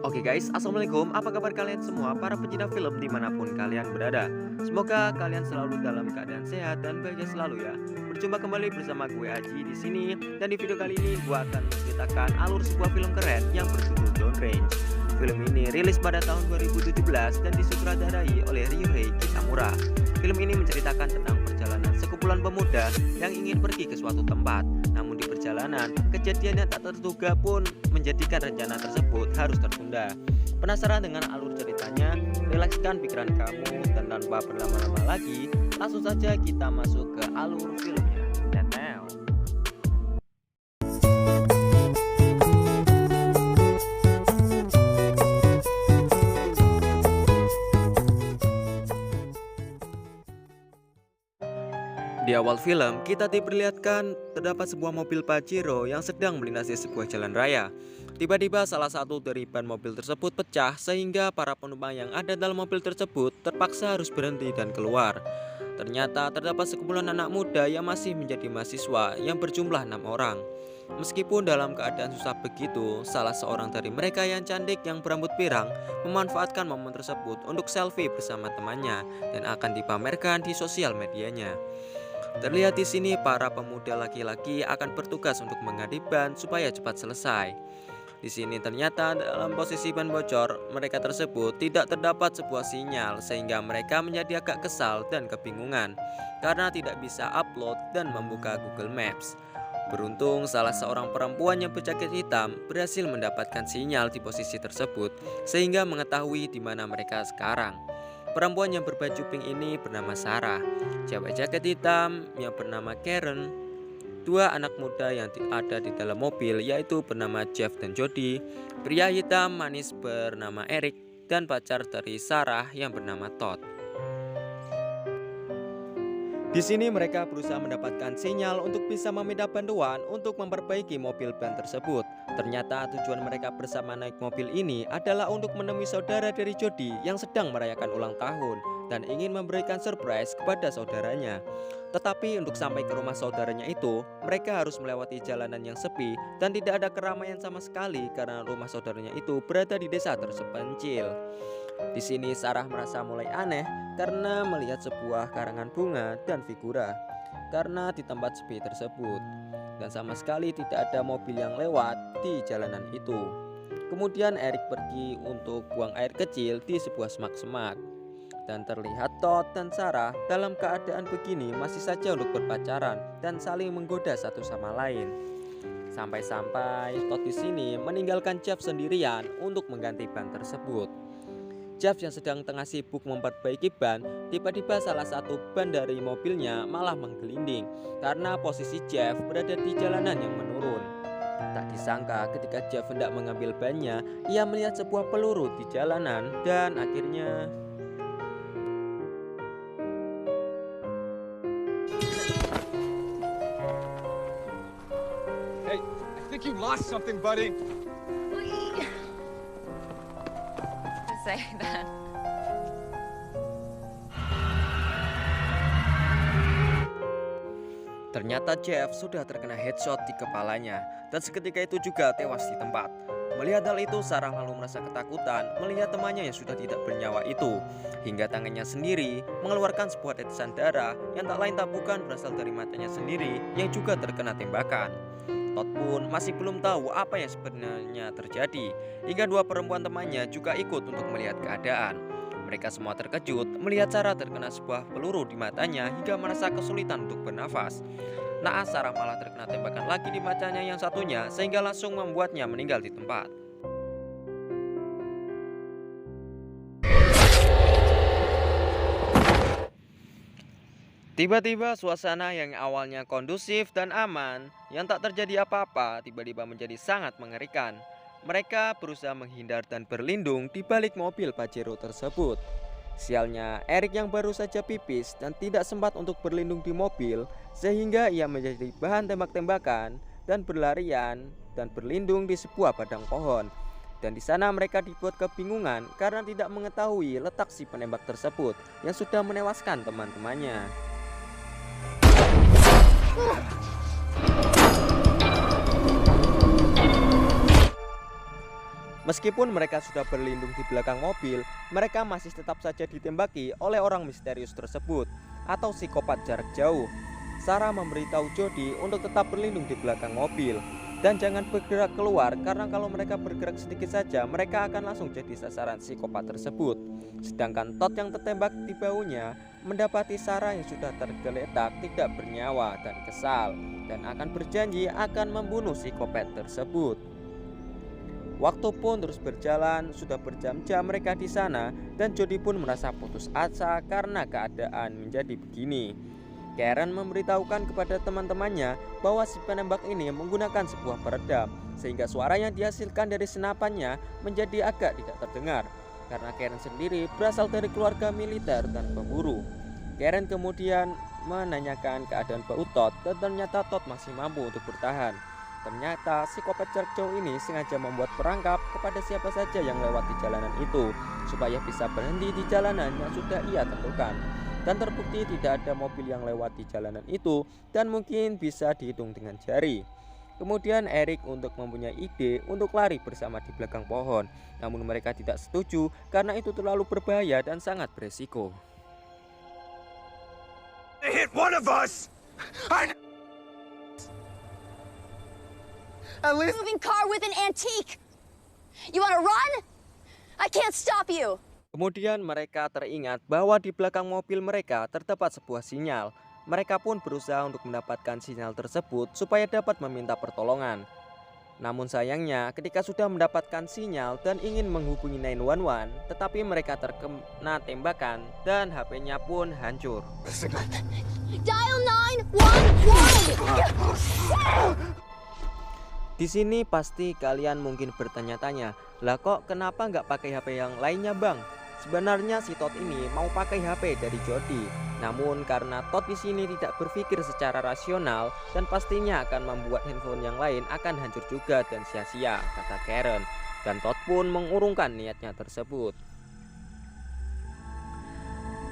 Oke guys, Assalamualaikum. Apa kabar kalian semua para pecinta film dimanapun kalian berada? Semoga kalian selalu dalam keadaan sehat dan bahagia selalu ya. Berjumpa kembali bersama gue Aji di sini, dan di video kali ini gue akan menceritakan alur sebuah film keren yang berjudul Downrange. Film ini rilis pada tahun 2017 dan disutradarai oleh Ryuhei Kitamura. Film ini menceritakan tentang perjalanan sekumpulan pemuda yang ingin pergi ke suatu tempat. Namun di perjalanan, kejadian yang tak terduga pun menjadikan rencana tersebut harus tertunda. Penasaran dengan alur ceritanya? Rilekskan pikiran kamu dan tanpa berlama-lama lagi, langsung saja kita masuk ke alur filmnya. Dan now, di awal film, kita diperlihatkan terdapat sebuah mobil Pajero yang sedang melintasi sebuah jalan raya. Tiba-tiba salah satu dari ban mobil tersebut pecah sehingga para penumpang yang ada dalam mobil tersebut terpaksa harus berhenti dan keluar. Ternyata terdapat sekumpulan anak muda yang masih menjadi mahasiswa yang berjumlah 6 orang. Meskipun dalam keadaan susah begitu, salah seorang dari mereka yang cantik yang berambut pirang memanfaatkan momen tersebut untuk selfie bersama temannya dan akan dipamerkan di sosial medianya. Terlihat di sini para pemuda laki-laki akan bertugas untuk mengganti ban supaya cepat selesai. Di sini ternyata dalam posisi ban bocor, mereka tersebut tidak terdapat sebuah sinyal sehingga mereka menjadi agak kesal dan kebingungan karena tidak bisa upload dan membuka Google Maps. Beruntung salah seorang perempuan yang berjaket hitam berhasil mendapatkan sinyal di posisi tersebut sehingga mengetahui di mana mereka sekarang. Perempuan yang berbaju pink ini bernama Sarah, cewek jaket hitam yang bernama Karen, dua anak muda yang ada di dalam mobil yaitu bernama Jeff dan Jody, pria hitam manis bernama Eric, dan pacar dari Sarah yang bernama Todd. Di sini mereka berusaha mendapatkan sinyal untuk bisa meminta bantuan untuk memperbaiki mobil ban tersebut. Ternyata tujuan mereka bersama naik mobil ini adalah untuk menemui saudara dari Jody yang sedang merayakan ulang tahun dan ingin memberikan surprise kepada saudaranya. Tetapi untuk sampai ke rumah saudaranya itu, mereka harus melewati jalanan yang sepi dan tidak ada keramaian sama sekali karena rumah saudaranya itu berada di desa terpencil. Di sini Sarah merasa mulai aneh karena melihat sebuah karangan bunga dan figura karena di tempat sepi tersebut dan sama sekali tidak ada mobil yang lewat di jalanan itu. Kemudian Eric pergi untuk buang air kecil di sebuah semak-semak dan terlihat Todd dan Sarah dalam keadaan begini masih saja untuk berpacaran dan saling menggoda satu sama lain. Sampai-sampai Todd di sini meninggalkan Jeff sendirian untuk mengganti ban tersebut. Jeff yang sedang tengah sibuk memperbaiki ban, tiba-tiba salah satu ban dari mobilnya malah menggelinding karena posisi Jeff berada di jalanan yang menurun. Tak disangka ketika Jeff hendak mengambil bannya, ia melihat sebuah peluru di jalanan dan akhirnya Hey, I think you lost something, buddy. Say that. ternyata Jeff sudah terkena headshot di kepalanya dan seketika itu juga tewas di tempat. Melihat hal itu, Sarah lalu merasa ketakutan melihat temannya yang sudah tidak bernyawa itu, hingga tangannya sendiri mengeluarkan sebuah tetesan darah yang tak lain tak bukan berasal dari matanya sendiri yang juga terkena tembakan. Todd pun masih belum tahu apa yang sebenarnya terjadi, hingga dua perempuan temannya juga ikut untuk melihat keadaan. Mereka semua terkejut melihat Sarah terkena sebuah peluru di matanya hingga merasa kesulitan untuk bernafas. Naas Sarah malah terkena tembakan lagi di matanya yang satunya sehingga langsung membuatnya meninggal di tempat. Tiba-tiba suasana yang awalnya kondusif dan aman, yang tak terjadi apa-apa, tiba-tiba menjadi sangat mengerikan. Mereka berusaha menghindar dan berlindung di balik mobil Pajero tersebut. Sialnya, Eric yang baru saja pipis dan tidak sempat untuk berlindung di mobil, sehingga ia menjadi bahan tembak-tembakan dan berlarian dan berlindung di sebuah padang pohon. Dan di sana mereka dibuat kebingungan karena tidak mengetahui letak si penembak tersebut yang sudah menewaskan teman-temannya. Meskipun mereka sudah berlindung di belakang mobil, mereka masih tetap saja ditembaki oleh orang misterius tersebut atau psikopat jarak jauh. Sarah memberitahu Jody untuk tetap berlindung di belakang mobil dan jangan bergerak keluar, karena kalau mereka bergerak sedikit saja mereka akan langsung jadi sasaran psikopat tersebut. Sedangkan Todd yang tertembak di bahunya mendapati Sarah yang sudah tergeletak tidak bernyawa dan kesal dan akan berjanji akan membunuh psikopat tersebut. Waktu pun terus berjalan, sudah berjam-jam mereka di sana dan Jody pun merasa putus asa karena keadaan menjadi begini. Karen memberitahukan kepada teman-temannya bahwa si penembak ini menggunakan sebuah peredam sehingga suara yang dihasilkan dari senapannya menjadi agak tidak terdengar karena Karen sendiri berasal dari keluarga militer dan pemburu. Karen kemudian menanyakan keadaan Bau Todd dan ternyata Todd masih mampu untuk bertahan. Ternyata psikopat jarak jauh ini sengaja membuat perangkap kepada siapa saja yang lewat di jalanan itu supaya bisa berhenti di jalanan yang sudah ia tentukan. Dan terbukti tidak ada mobil yang lewat di jalanan itu dan mungkin bisa dihitung dengan jari. Kemudian Eric untuk mempunyai ide untuk lari bersama di belakang pohon. Namun mereka tidak setuju karena itu terlalu berbahaya dan sangat beresiko. They hit one of us! At least Moving car with an antique. You want to run? I can't stop you. Kemudian mereka teringat bahwa di belakang mobil mereka terdapat sebuah sinyal. Mereka pun berusaha untuk mendapatkan sinyal tersebut supaya dapat meminta pertolongan. Namun sayangnya ketika sudah mendapatkan sinyal dan ingin menghubungi 911, tetapi mereka terkena tembakan dan HP-nya pun hancur. Dial 911. Di sini pasti kalian mungkin bertanya-tanya, lah kok kenapa nggak pakai HP yang lainnya bang? Sebenarnya si Todd ini mau pakai HP dari Jody, namun karena Todd di sini tidak berpikir secara rasional dan pastinya akan membuat handphone yang lain akan hancur juga dan sia-sia, kata Karen. Dan Todd pun mengurungkan niatnya tersebut.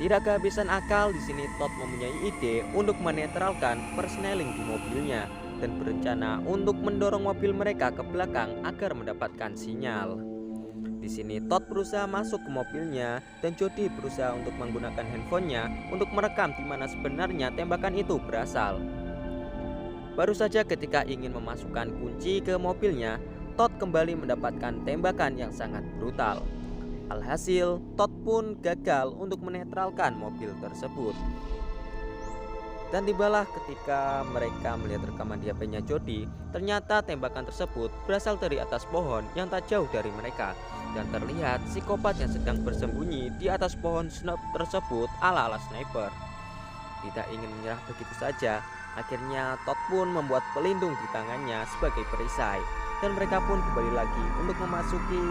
Tidak kehabisan akal, di sini Todd mempunyai ide untuk menetralkan persneling di mobilnya dan berencana untuk mendorong mobil mereka ke belakang agar mendapatkan sinyal. Di sini Todd berusaha masuk ke mobilnya dan Jody berusaha untuk menggunakan handphonenya untuk merekam di mana sebenarnya tembakan itu berasal. Baru saja ketika ingin memasukkan kunci ke mobilnya, Todd kembali mendapatkan tembakan yang sangat brutal. Alhasil, Todd pun gagal untuk menetralkan mobil tersebut. Dan tibalah ketika mereka melihat rekaman di HP-nya Jody, ternyata tembakan tersebut berasal dari atas pohon yang tak jauh dari mereka. Dan terlihat psikopat yang sedang bersembunyi di atas pohon tersebut ala-ala sniper. Tidak ingin menyerah begitu saja, akhirnya Todd pun membuat pelindung di tangannya sebagai perisai. Dan mereka pun kembali lagi untuk memasuki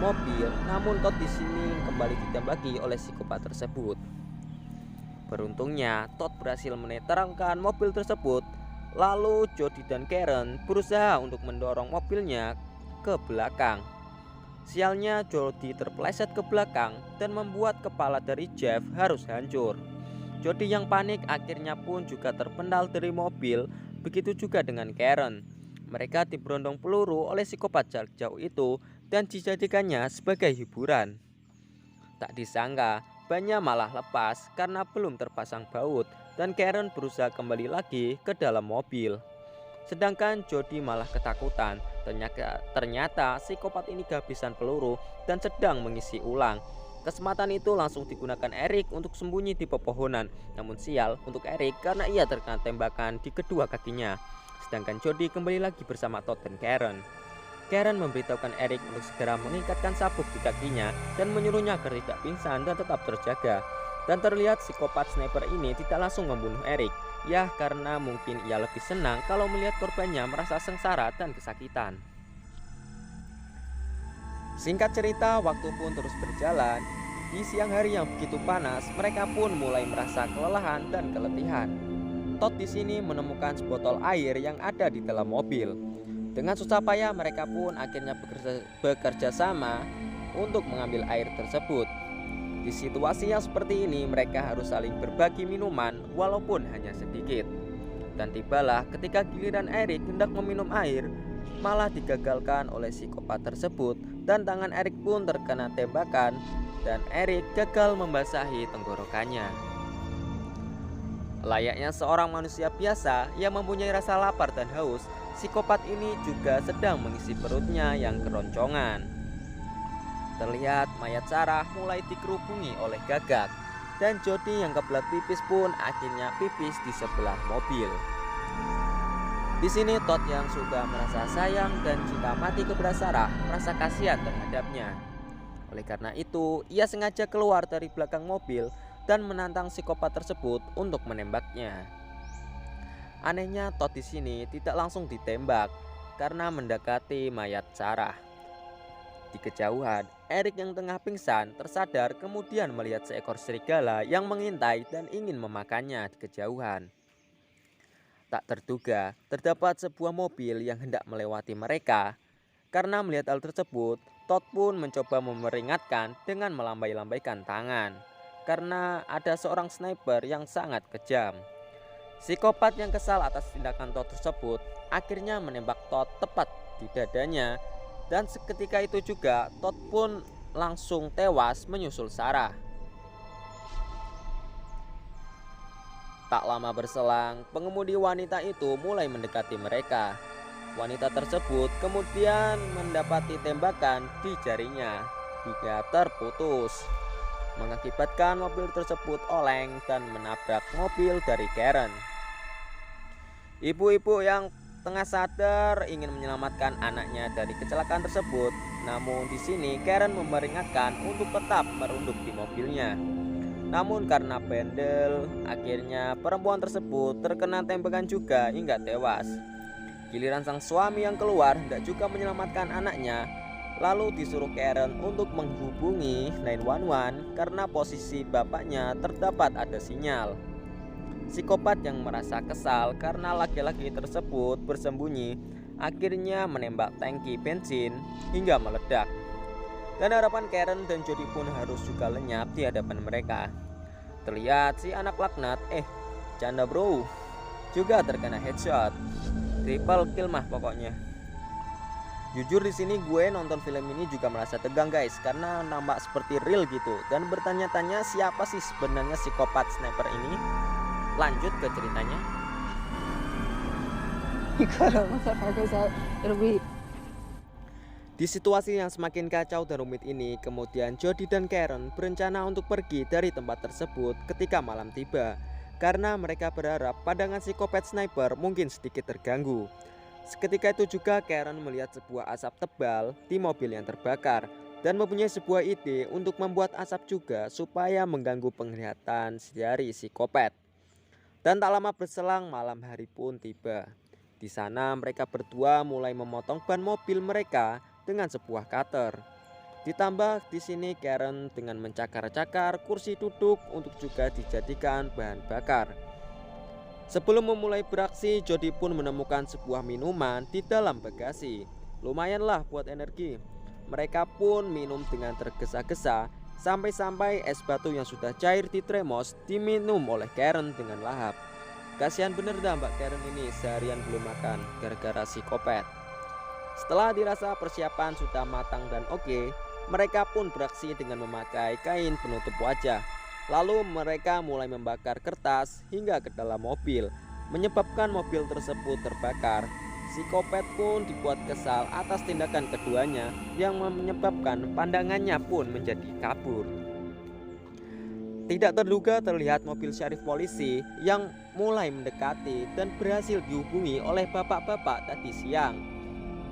mobil, namun Todd di sini kembali ditembaki oleh psikopat tersebut. Beruntungnya Todd berhasil menetralkan mobil tersebut. Lalu Jody dan Karen berusaha untuk mendorong mobilnya ke belakang. Sialnya Jody terpeleset ke belakang dan membuat kepala dari Jeff harus hancur. Jody yang panik akhirnya pun juga terpendal dari mobil. Begitu juga dengan Karen. Mereka diberondong peluru oleh psikopat jarak jauh itu dan dijadikannya sebagai hiburan. Tak disangka bannya malah lepas karena belum terpasang baut dan Karen berusaha kembali lagi ke dalam mobil. Sedangkan Jody malah ketakutan. Ternyata psikopat ini kehabisan peluru dan sedang mengisi ulang. Kesempatan itu langsung digunakan Eric untuk sembunyi di pepohonan. Namun sial untuk Eric karena ia terkena tembakan di kedua kakinya. Sedangkan Jody kembali lagi bersama Todd dan Karen. Karen memberitahukan Eric untuk segera mengikatkan sabuk di kakinya dan menyuruhnya agar tidak pingsan dan tetap terjaga. Dan terlihat psikopat sniper ini tidak langsung membunuh Eric, ya karena mungkin ia lebih senang kalau melihat korbannya merasa sengsara dan kesakitan. Singkat cerita, waktu pun terus berjalan. Di siang hari yang begitu panas, mereka pun mulai merasa kelelahan dan keletihan. Todd di sini menemukan sebotol air yang ada di dalam mobil. Dengan susah payah mereka pun akhirnya bekerja sama untuk mengambil air tersebut. Di situasi yang seperti ini mereka harus saling berbagi minuman walaupun hanya sedikit. Dan tibalah ketika giliran Eric hendak meminum air, malah digagalkan oleh psikopat tersebut dan tangan Eric pun terkena tembakan dan Eric gagal membasahi tenggorokannya. Layaknya seorang manusia biasa yang mempunyai rasa lapar dan haus, psikopat ini juga sedang mengisi perutnya yang keroncongan. Terlihat mayat Sarah mulai dikerubungi oleh gagak, dan Jody yang kebelet pipis pun akhirnya pipis di sebelah mobil. Di sini Todd yang sudah merasa sayang dan cinta mati kepada Sarah merasa kasihan terhadapnya. Oleh karena itu, ia sengaja keluar dari belakang mobil dan menantang psikopat tersebut untuk menembaknya. Anehnya Todd di sini tidak langsung ditembak karena mendekati mayat Sarah. Di kejauhan, Eric yang tengah pingsan tersadar kemudian melihat seekor serigala yang mengintai dan ingin memakannya di kejauhan. Tak terduga, terdapat sebuah mobil yang hendak melewati mereka. Karena melihat hal tersebut, Todd pun mencoba memperingatkan dengan melambai-lambaikan tangan. Karena ada seorang sniper yang sangat kejam. Psikopat yang kesal atas tindakan Todd tersebut akhirnya menembak Todd tepat di dadanya. Dan seketika itu juga Todd pun langsung tewas menyusul Sarah. Tak lama berselang, pengemudi wanita itu mulai mendekati mereka. Wanita tersebut kemudian mendapati tembakan di jarinya hingga terputus, mengakibatkan mobil tersebut oleng dan menabrak mobil dari Karen. Ibu-ibu yang tengah sadar ingin menyelamatkan anaknya dari kecelakaan tersebut, namun di sini Karen memperingatkan untuk tetap merunduk di mobilnya. Namun karena bandel, akhirnya perempuan tersebut terkena tembakan juga hingga tewas. Giliran sang suami yang keluar hendak juga menyelamatkan anaknya, lalu disuruh Karen untuk menghubungi 911 karena posisi bapaknya terdapat ada sinyal. Psikopat yang merasa kesal karena laki-laki tersebut bersembunyi akhirnya menembak tangki bensin hingga meledak. Dan harapan Karen dan Jody pun harus juga lenyap di hadapan mereka. Terlihat si anak laknat, canda bro, juga terkena headshot. Triple kill mah pokoknya. Jujur di sini gue nonton film ini juga merasa tegang guys, karena nampak seperti real gitu. Dan bertanya-tanya siapa sih sebenarnya psikopat sniper ini. Lanjut ke ceritanya. You gotta once that fire goes out, it'll be. Di situasi yang semakin kacau dan rumit ini, kemudian Jody dan Karen berencana untuk pergi dari tempat tersebut ketika malam tiba. Karena mereka berharap pandangan psikopat sniper mungkin sedikit terganggu. Seketika itu juga Karen melihat sebuah asap tebal di mobil yang terbakar dan mempunyai sebuah ide untuk membuat asap juga supaya mengganggu penglihatan dari psikopat. Dan tak lama berselang malam hari pun tiba. Di sana mereka berdua mulai memotong ban mobil mereka dengan sebuah cutter. Ditambah di sini Karen dengan mencakar-cakar kursi duduk untuk juga dijadikan bahan bakar. Sebelum memulai beraksi, Jody pun menemukan sebuah minuman di dalam bagasi. Lumayanlah buat energi. Mereka pun minum dengan tergesa-gesa sampai-sampai es batu yang sudah cair di termos diminum oleh Karen dengan lahap. Kasihan bener dah Mbak Karen ini, seharian belum makan gara-gara psikopat. Setelah dirasa persiapan sudah matang dan oke, mereka pun beraksi dengan memakai kain penutup wajah. Lalu mereka mulai membakar kertas hingga ke dalam mobil, menyebabkan mobil tersebut terbakar. Psikopat pun dibuat kesal atas tindakan keduanya yang menyebabkan pandangannya pun menjadi kabur. Tidak terduga terlihat mobil syarif polisi yang mulai mendekati dan berhasil dihubungi oleh bapak-bapak tadi siang.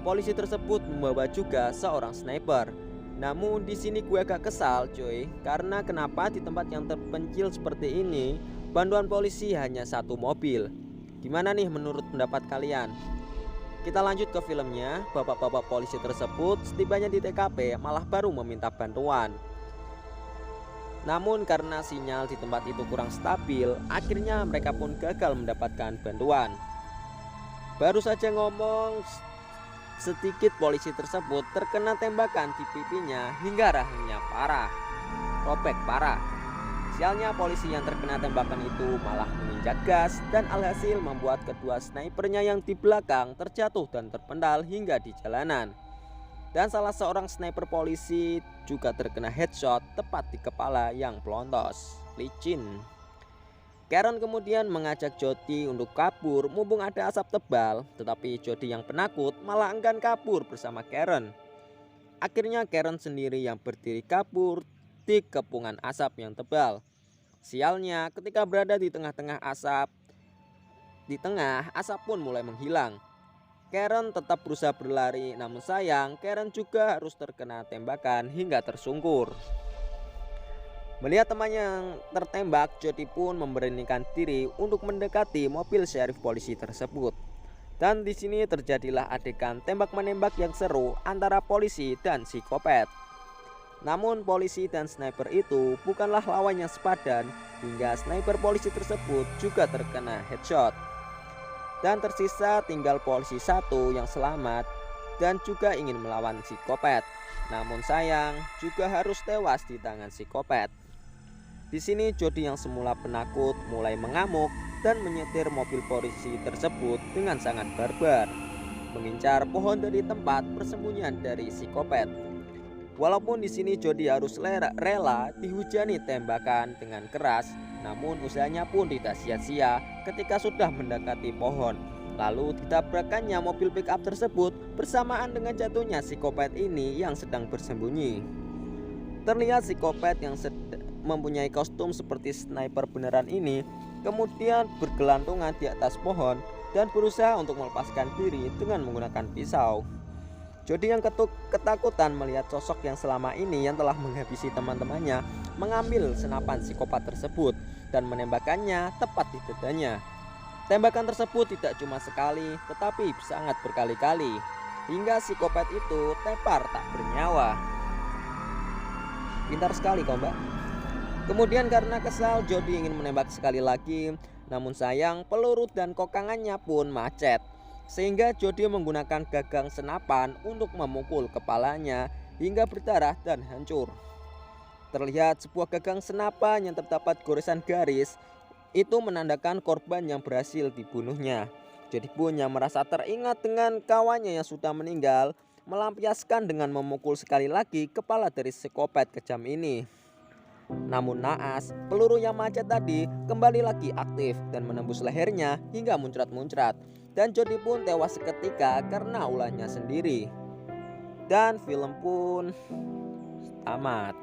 Polisi tersebut membawa juga seorang sniper. Namun di sini gue agak kesal cuy, karena kenapa di tempat yang terpencil seperti ini bantuan polisi hanya satu mobil. Gimana nih menurut pendapat kalian? Kita lanjut ke filmnya. Bapak-bapak polisi tersebut setibanya di TKP malah baru meminta bantuan. Namun karena sinyal di tempat itu kurang stabil, akhirnya mereka pun gagal mendapatkan bantuan. Baru saja ngomong sedikit polisi tersebut terkena tembakan di pipinya hingga rahangnya parah, robek parah. Sialnya polisi yang terkena tembakan itu malah meninggal. menginjak gas dan alhasil membuat kedua snipernya yang di belakang terjatuh dan terpendal hingga di jalanan. Dan salah seorang sniper polisi juga terkena headshot tepat di kepala yang pelontos. Licin. Karen kemudian mengajak Jody untuk kabur mumpung ada asap tebal, tetapi Jody yang penakut malah enggan kabur bersama Karen. Akhirnya Karen sendiri yang berdiri kabur di kepungan asap yang tebal. Sialnya ketika berada di tengah-tengah asap, asap pun mulai menghilang. Karen tetap berusaha berlari, namun sayang Karen juga harus terkena tembakan hingga tersungkur. Melihat temannya yang tertembak, Jody pun memberanikan diri untuk mendekati mobil sheriff polisi tersebut. Dan di sini terjadilah adegan tembak-menembak yang seru antara polisi dan psikopat. Namun polisi dan sniper itu bukanlah lawan yang sepadan hingga sniper polisi tersebut juga terkena headshot. Dan tersisa tinggal polisi satu yang selamat dan juga ingin melawan psikopat. Namun sayang juga harus tewas di tangan psikopat. Di sini Jody yang semula penakut mulai mengamuk dan menyetir mobil polisi tersebut dengan sangat barbar, mengincar pohon dari tempat persembunyian dari psikopat. Walaupun di sini Jody harus rela dihujani tembakan dengan keras, namun usahanya pun tidak sia-sia ketika sudah mendekati pohon. Lalu ditabrakannya mobil pickup tersebut bersamaan dengan jatuhnya psikopat ini yang sedang bersembunyi. Terlihat psikopat yang mempunyai kostum seperti sniper beneran ini kemudian bergelantungan di atas pohon dan berusaha untuk melepaskan diri dengan menggunakan pisau. Jody yang ketakutan melihat sosok yang selama ini yang telah menghabisi teman-temannya mengambil senapan psikopat tersebut dan menembakkannya tepat di dadanya. Tembakan tersebut tidak cuma sekali tetapi sangat berkali-kali hingga psikopat itu tepar tak bernyawa. Pintar sekali kau, Mbak. Kemudian karena kesal, Jody ingin menembak sekali lagi, namun sayang peluru dan kokangannya pun macet, sehingga Jody menggunakan gagang senapan untuk memukul kepalanya hingga berdarah dan hancur. Terlihat sebuah gagang senapan yang terdapat goresan garis, itu menandakan korban yang berhasil dibunuhnya. Jody pun yang merasa teringat dengan kawannya yang sudah meninggal, melampiaskan dengan memukul sekali lagi kepala dari psikopat kejam ini. Namun naas, peluru yang macet tadi kembali lagi aktif dan menembus lehernya hingga muncrat-muncrat. Dan Jody pun tewas seketika karena ulahnya sendiri. Dan film pun tamat.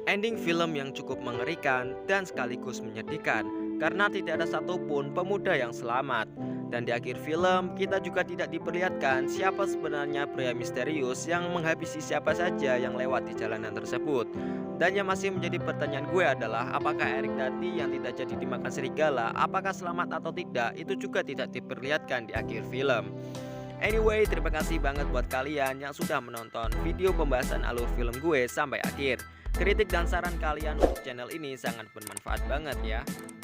Ending film yang cukup mengerikan dan sekaligus menyedihkan karena tidak ada satupun pemuda yang selamat. Dan di akhir film kita juga tidak diperlihatkan siapa sebenarnya pria misterius yang menghabisi siapa saja yang lewat di jalanan tersebut. Dan yang masih menjadi pertanyaan gue adalah apakah Eric tadi yang tidak jadi dimakan serigala, apakah selamat atau tidak, itu juga tidak diperlihatkan di akhir film. Anyway, terima kasih banget buat kalian yang sudah menonton video pembahasan alur film gue sampai akhir. Kritik dan saran kalian untuk channel ini sangat bermanfaat banget ya.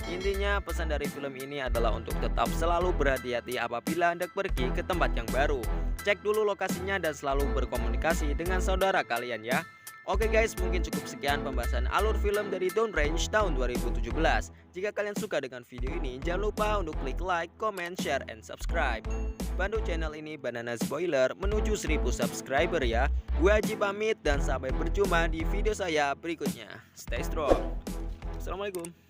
Intinya pesan dari film ini adalah untuk tetap selalu berhati-hati apabila Anda pergi ke tempat yang baru. Cek dulu lokasinya dan selalu berkomunikasi dengan saudara kalian ya. Oke guys, mungkin cukup sekian pembahasan alur film dari Downrange tahun 2017. Jika kalian suka dengan video ini, jangan lupa untuk klik like, comment, share, and subscribe. Bantu channel ini Banana Spoiler menuju 1000 subscriber ya. Gue Haji pamit dan sampai berjumpa di video saya berikutnya. Stay strong. Assalamualaikum.